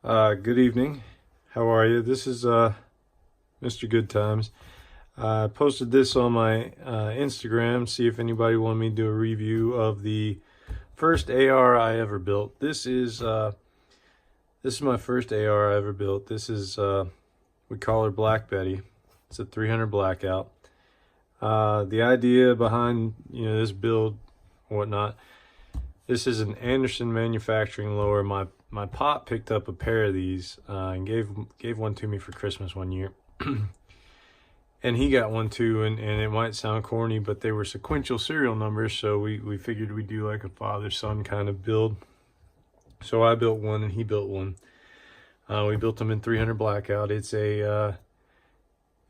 Good evening. How are you? This is Mr. Good Times. I posted this on my Instagram. See if anybody wanted me to do a review of the first AR I ever built. This is my first AR I ever built. This is we call her Black Betty. It's a 300 Blackout. The idea behind this build, whatnot. This is an Anderson manufacturing lower. My pop picked up a pair of these and gave one to me for Christmas one year. And he got one too, and it might sound corny, but they were sequential serial numbers, so we figured we'd do like a father-son kind of build. So I built one and he built one. We built them in 300 Blackout. It's a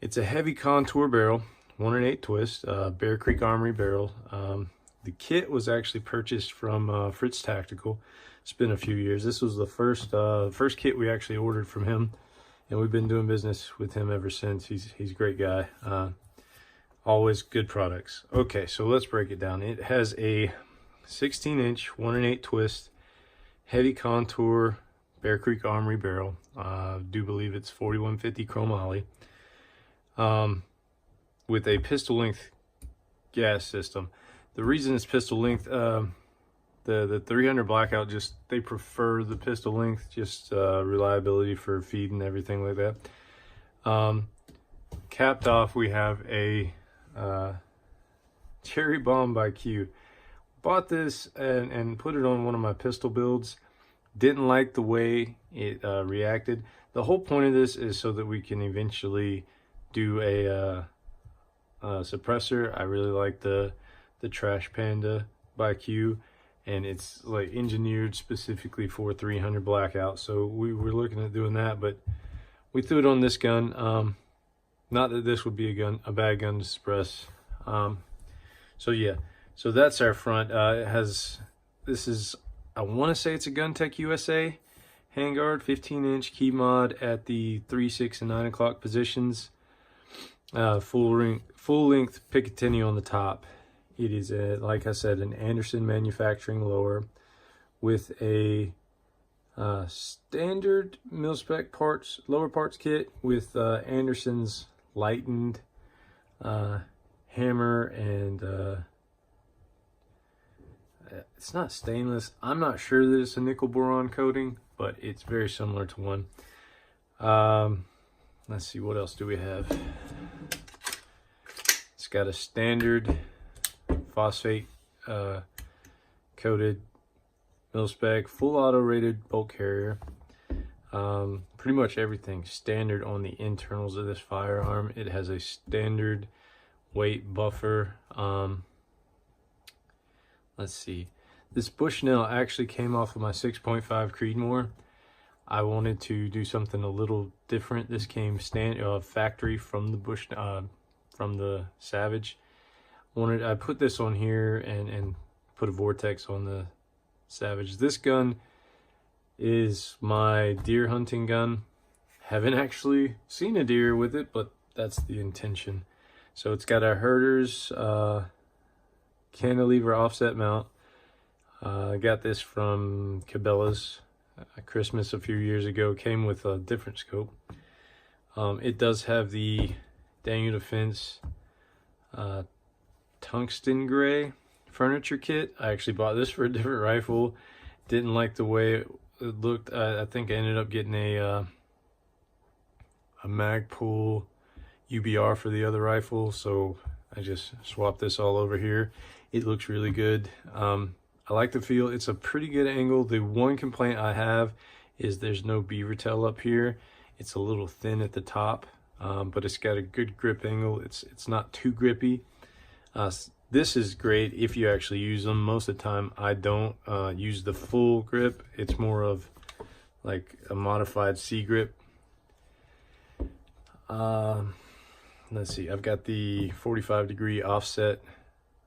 heavy contour barrel, 1-8 twist, Bear Creek Armory barrel. The kit was actually purchased from Fritz Tactical. It's been a few years. This was the first kit we actually ordered from him, and we've been doing business with him ever since. He's a great guy. Always good products. Okay, so let's break it down. It has a 16-inch 1-8 twist, heavy contour Bear Creek Armory barrel. I do believe it's 4150 chromoly, with a pistol length gas system. The reason it's pistol length, the 300 Blackout, they prefer the pistol length, just reliability for feed and everything like that. Capped off, we have a Cherry Bomb by Q. Bought this and put it on one of my pistol builds. Didn't like the way it reacted. The whole point of this is so that we can eventually do a suppressor. I really like the Trash Panda by Q, and it's like engineered specifically for 300 Blackout, so we were looking at doing that, but we threw it on this gun. Not that this would be a bad gun to suppress. So yeah, so that's our front. This is, I want to say it's a Gun Tech USA handguard, 15-inch key mod at the 3, 6, and 9 o'clock positions. Full length Picatinny on the top. It is, like I said, an Anderson manufacturing lower with a standard mil-spec lower parts kit with Anderson's lightened hammer, and it's not stainless. I'm not sure that it's a nickel boron coating, but it's very similar to one. Let's see, what else do we have? It's got a standard phosphate coated mil-spec, full auto rated bolt carrier. Pretty much everything standard on the internals of this firearm. It has a standard weight buffer. Let's see, this Bushnell actually came off of my 6.5 Creedmoor. I wanted to do something a little different. This came factory from the from the Savage. I put this on here and put a Vortex on the Savage. This gun is my deer hunting gun. Haven't actually seen a deer with it, but that's the intention. So it's got a Herter's cantilever offset mount. I got this from Cabela's Christmas a few years ago. Came with a different scope. It does have the Daniel Defense tungsten gray furniture kit. I actually bought this for a different rifle. Didn't like the way it looked. I think I ended up getting a Magpul UBR for the other rifle, so I just swapped this all over here. It looks really good. I like the feel. It's a pretty good angle. The one complaint I have is there's no beaver tail up here. It's a little thin at the top, but it's got a good grip angle. It's not too grippy. This is great if you actually use them. Most of the time I don't use the full grip. It's more of like a modified C grip. Let's see, I've got the 45-degree offset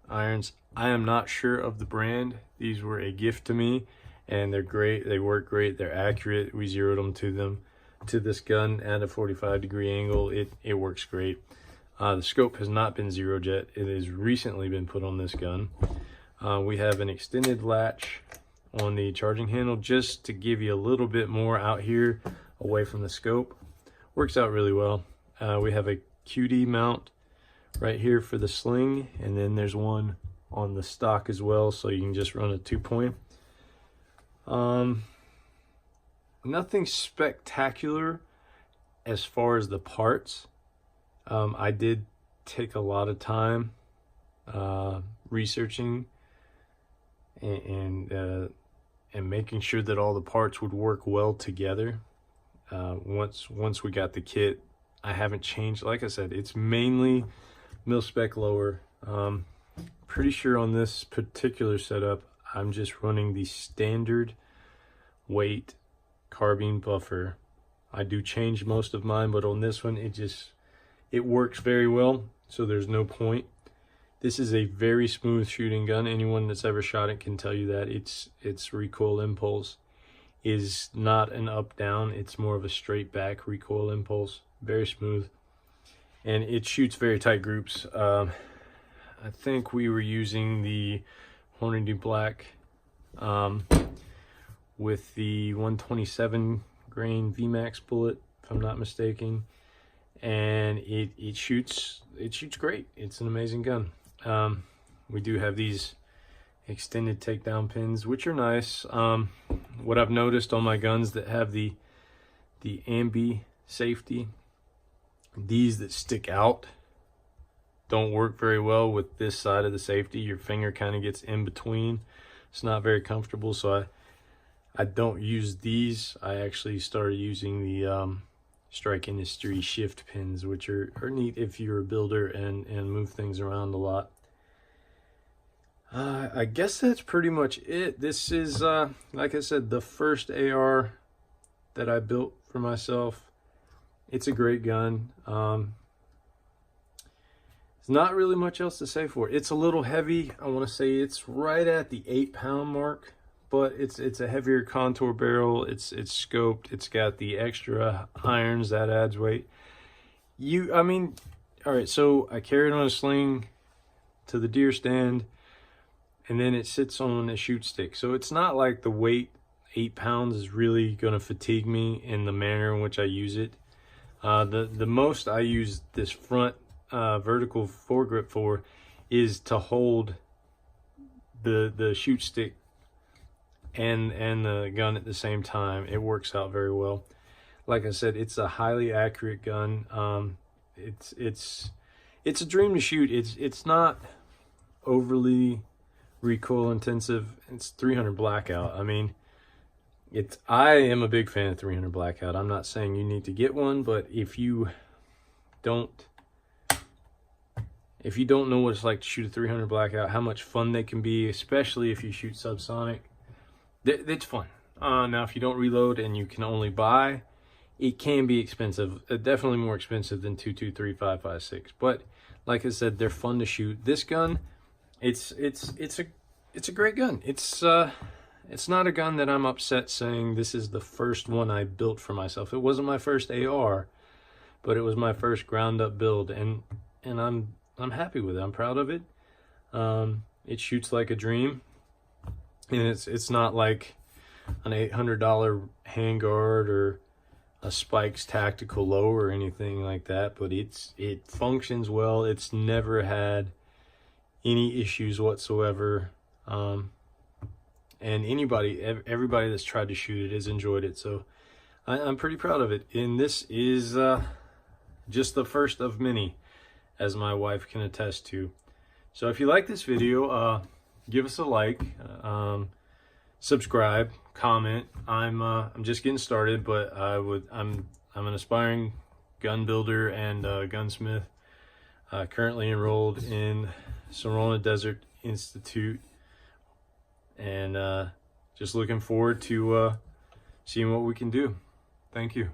irons. I am not sure of the brand. These were a gift to me, and they're great. They work great. They're accurate. We zeroed them to this gun at a 45-degree angle. It works great. The scope has not been zeroed yet. It has recently been put on this gun. We have an extended latch on the charging handle just to give you a little bit more out here away from the scope. Works out really well. We have a QD mount right here for the sling, and then there's one on the stock as well, so you can just run a 2-point. Nothing spectacular as far as the parts. I did take a lot of time researching and making sure that all the parts would work well together. Once we got the kit, I haven't changed. Like I said, it's mainly mil-spec lower. Pretty sure on this particular setup, I'm just running the standard weight carbine buffer. I do change most of mine, but on this one, it works very well, so there's no point. This is a very smooth shooting gun. Anyone that's ever shot it can tell you that. Its recoil impulse is not an up-down, it's more of a straight back recoil impulse. Very smooth, and it shoots very tight groups. I think we were using the Hornady Black with the 127 grain VMAX bullet, if I'm not mistaken, and it shoots great. It's an amazing gun. We do have these extended takedown pins, which are nice. What I've noticed on my guns that have the ambi safety, these that stick out don't work very well with this side of the safety. Your finger kind of gets in between. It's not very comfortable, so I don't use these. I actually started using the Strike Industry shift pins, which are neat if you're a builder and move things around a lot. I guess that's pretty much it. This is, like I said, the first AR that I built for myself. It's a great gun. There's not really much else to say for it. It's a little heavy. I want to say it's right at the 8-pound mark, but it's a heavier contour barrel. It's scoped. It's got the extra irons that adds weight. I mean, all right. So I carry it on a sling to the deer stand, and then it sits on a shoot stick. So it's not like the weight, 8 pounds, is really going to fatigue me in the manner in which I use it. The most I use this front vertical foregrip for is to hold the shoot stick and the gun at the same time. It works out very well. Like I said, it's a highly accurate gun. It's a dream to shoot. It's not overly recoil intensive. It's 300 Blackout. I mean, I am a big fan of 300 Blackout. I'm not saying you need to get one, but if you don't know what it's like to shoot a 300 Blackout, how much fun they can be, especially if you shoot subsonic, it's fun. Now, if you don't reload and you can only buy, it can be expensive. Definitely more expensive than 223, 5.56. But like I said, they're fun to shoot. This gun, it's a great gun. It's not a gun that I'm upset saying this is the first one I built for myself. It wasn't my first AR, but it was my first ground up build, and I'm happy with it. I'm proud of it. It shoots like a dream, and it's not like an $800 handguard or a Spikes Tactical Low or anything like that, but it functions well. It's never had any issues whatsoever. And everybody that's tried to shoot it has enjoyed it, so I'm pretty proud of it. And this is just the first of many, as my wife can attest to. So if you like this video, give us a like, subscribe, comment. I'm just getting started, but I'm an aspiring gun builder and gunsmith, currently enrolled in Sorona Desert Institute, and just looking forward to seeing what we can do. Thank you.